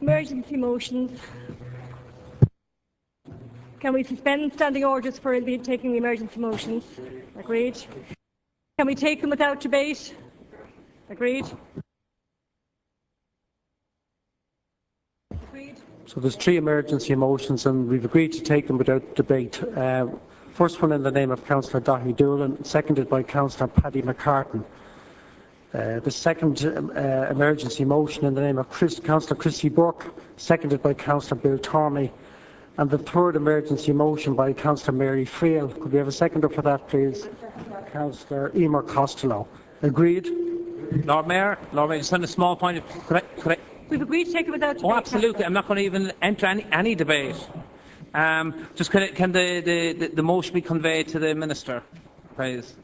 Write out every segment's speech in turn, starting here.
Emergency motions. Can we suspend standing orders for taking the emergency motions? Agreed. Can we take them without debate? Agreed. Agreed. So there's 3 emergency motions and we've agreed to take them without debate. First one in the name of Councillor Daithí Doolan, seconded by Councillor Paddy McCartan. The second emergency motion in the name of Councillor Christy Burke, seconded by Councillor Bill Tormey. And the third emergency motion by Councillor Mary Friel. Could we have a seconder for that, please? Councillor Emer Costello. Agreed? Lord Mayor, just on a small point. Could I? We've agreed to take it without debate. Oh, absolutely. I'm not going to even enter any debate. Just can the motion be conveyed to the Minister, please?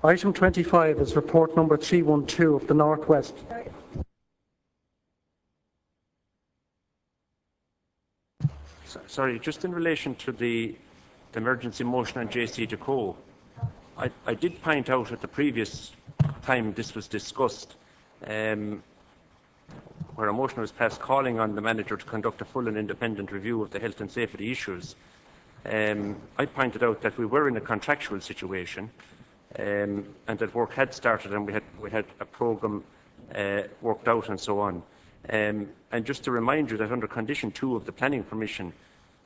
Item 25 is report number 312 of the North West. Sorry, just in relation to the emergency motion on JC Deco, I did point out at the previous time this was discussed, where a motion was passed calling on the manager to conduct a full and independent review of the health and safety issues. I pointed out that we were in a contractual situation and that work had started and we had a programme worked out and so on. And just to remind you that under condition 2 of the planning permission,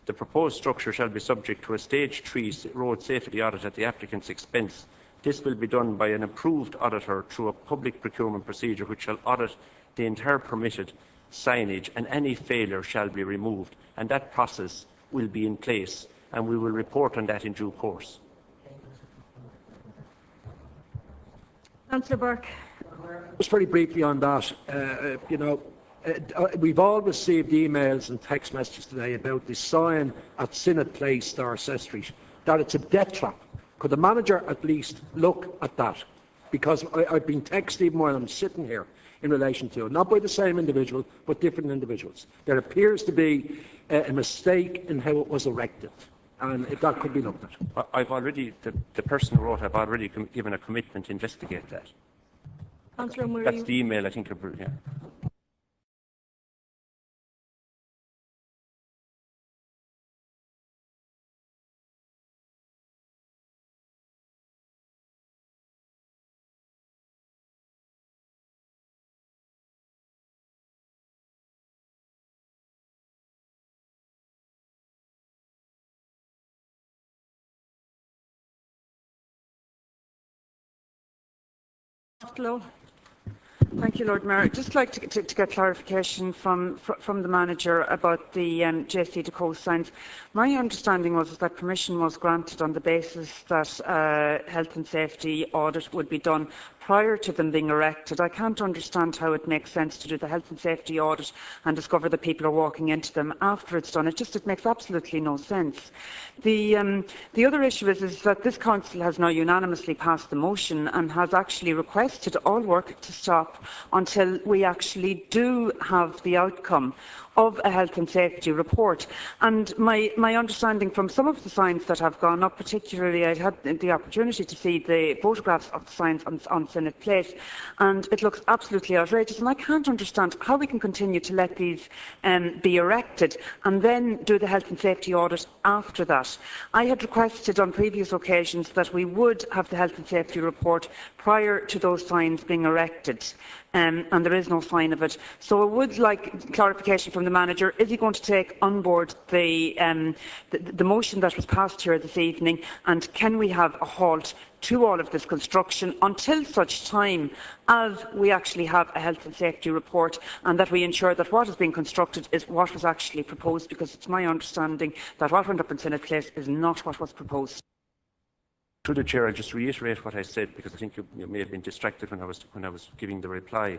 the proposed structure shall be subject to a stage 3 road safety audit at the applicant's expense. This will be done by an approved auditor through a public procurement procedure which shall audit the entire permitted signage and any failure shall be removed. And that process will be in place and we will report on that in due course. Councillor Burke. Just very briefly on that, we've all received emails and text messages today about the sign at Synod Place, Dorset Street, that it's a death trap. Could the manager at least look at that? Because I've been texted even while I'm sitting here in relation to it, not by the same individual, but different individuals. There appears to be a mistake in how it was erected, and if that could be looked at. I've already, the person who wrote, I've already given a commitment to investigate that. Councillor Murray. That's the email, I think. Yeah. Hello. Thank you, Lord Mayor. I'd just like to get clarification from the manager about the JC Deco signs. My understanding was that permission was granted on the basis that health and safety audit would be done prior to them being erected. I can't understand how it makes sense to do the health and safety audit and discover that people are walking into them after it's done. It makes absolutely no sense. The other issue is that this council has now unanimously passed the motion and has actually requested all work to stop until we actually do have the outcome of a health and safety report. And my understanding from some of the signs that have gone up, particularly I had the opportunity to see the photographs of the signs on Synod Place, and it looks absolutely outrageous, and I can't understand how we can continue to let these be erected and then do the health and safety audit after that. I had requested on previous occasions that we would have the health and safety report prior to those signs being erected. And there is no sign of it. So I would like clarification from the manager. Is he going to take on board the motion that was passed here this evening, and can we have a halt to all of this construction until such time as we actually have a health and safety report, and that we ensure that what is being constructed is what was actually proposed, because it's my understanding that what went up in Synod Place is not what was proposed. Through the Chair, I'll just reiterate what I said, because I think you may have been distracted when I was giving the reply.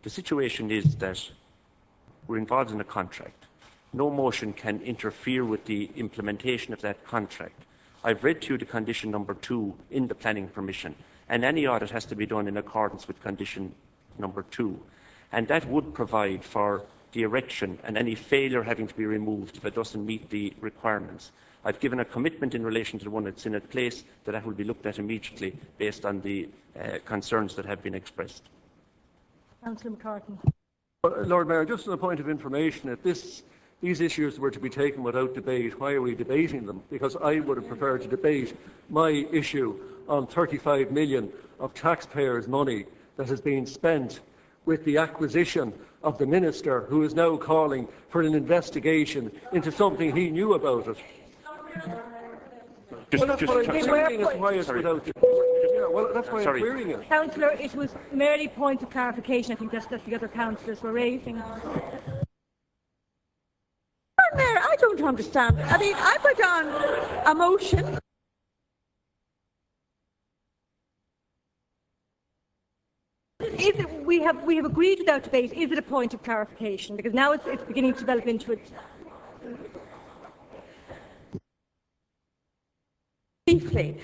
The situation is that we're involved in a contract. No motion can interfere with the implementation of that contract. I've read to you the condition number 2 in the planning permission, and any audit has to be done in accordance with condition number 2. And that would provide for the erection and any failure having to be removed if it doesn't meet the requirements. I've given a commitment in relation to the one at Synod Place that will be looked at immediately based on the concerns that have been expressed. Councillor McCarthy. Lord Mayor, just on a point of information, if these issues were to be taken without debate, why are we debating them? Because I would have preferred to debate my issue on 35 million of taxpayers' money that has been spent with the acquisition of the Minister, who is now calling for an investigation into something he knew about it. Just, Well, that's what I'm querying is why it's without debate. Yeah, well, that's why I'm querying it. Councillor, it was merely points of clarification. I think that's the other councillors were raising. Lord Mayor, I don't understand. I mean, I put on a motion. Is it, we have agreed without debate. Is it a point of clarification? Because now it's beginning to develop into it. Briefly,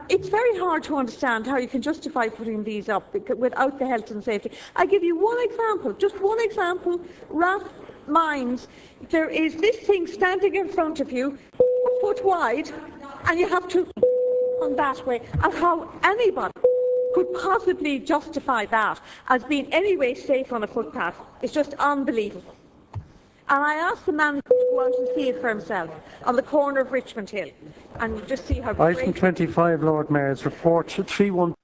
it's very hard to understand how you can justify putting these up without the health and safety. I give you one example, just one example. Raff Mines, there is this thing standing in front of you, a foot wide, and you have to on that way. And how anybody could possibly justify that as being any way safe on a footpath is just unbelievable. And I asked the man to go out and see it for himself on the corner of Richmond Hill and just see how Item 25, Lord Mayor's report 312.